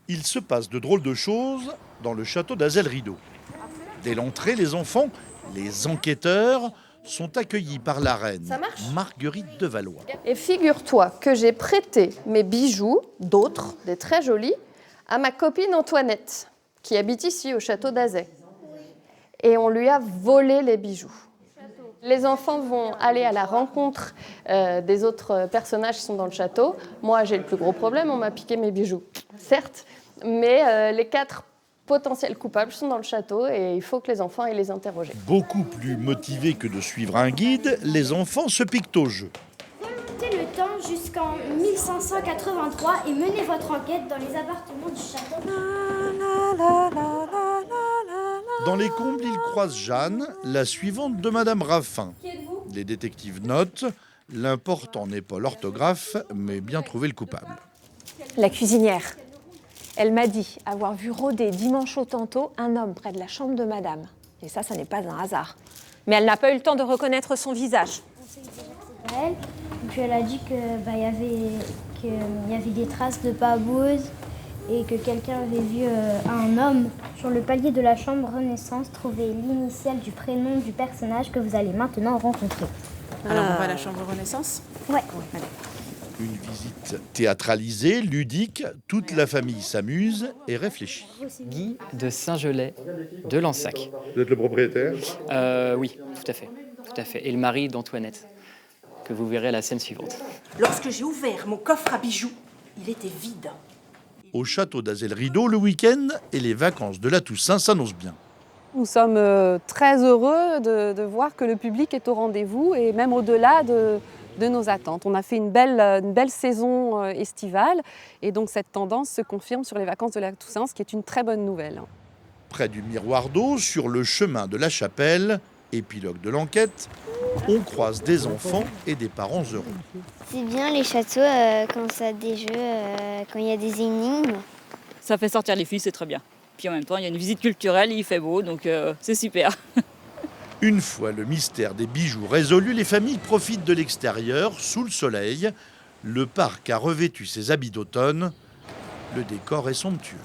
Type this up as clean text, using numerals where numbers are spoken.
Il se passe de drôles de choses dans le château d'Azel-Rideau. Dès l'entrée, les enfants, les enquêteurs, sont accueillis par la reine Marguerite de Valois. Et figure-toi que j'ai prêté mes bijoux, d'autres, des très jolis, à ma copine Antoinette, qui habite ici au château d'Azay. Et on lui a volé les bijoux. Les enfants vont aller à la rencontre des autres personnages qui sont dans le château. Moi, j'ai le plus gros problème, on m'a piqué mes bijoux, certes, mais les 4 potentiels coupables sont dans le château et il faut que les enfants aillent les interroger. Beaucoup plus motivés que de suivre un guide, les enfants se piquent au jeu. Remontez le temps jusqu'en 1583 et menez votre enquête dans les appartements du château. Dans les combles, ils croisent Jeanne, la suivante de Madame Raffin. Les détectives notent, l'important n'est pas l'orthographe, mais bien trouver le coupable. La cuisinière. Elle m'a dit avoir vu rôder dimanche au tantôt un homme près de la chambre de madame. Et ça n'est pas un hasard. Mais elle n'a pas eu le temps de reconnaître son visage. Elle. Et puis elle a dit qu'il y avait des traces de pabose et que quelqu'un avait vu un homme sur le palier de la chambre Renaissance trouver l'initiale du prénom du personnage que vous allez maintenant rencontrer. Alors on va à la chambre Renaissance ? Ouais. Allez. Une visite théâtralisée, ludique, toute la famille s'amuse et réfléchit. Guy de Saint-Gelais de Lansac. Vous êtes le propriétaire ? Oui, tout à fait. Et le mari d'Antoinette, que vous verrez à la scène suivante. Lorsque j'ai ouvert mon coffre à bijoux, il était vide. Au château d'Azel-Rideau, le week-end et les vacances de la Toussaint s'annoncent bien. Nous sommes très heureux de voir que le public est au rendez-vous et même au-delà de nos attentes. On a fait une belle saison estivale et donc cette tendance se confirme sur les vacances de la Toussaint, ce qui est une très bonne nouvelle. Près du miroir d'eau, sur le chemin de la chapelle, épilogue de l'enquête, on croise des enfants et des parents heureux. C'est bien les châteaux quand ça a des jeux, quand il y a des énigmes. Ça fait sortir les filles, c'est très bien. Puis en même temps, il y a une visite culturelle, il fait beau, donc c'est super. Une fois le mystère des bijoux résolu, les familles profitent de l'extérieur, sous le soleil. Le parc a revêtu ses habits d'automne. Le décor est somptueux.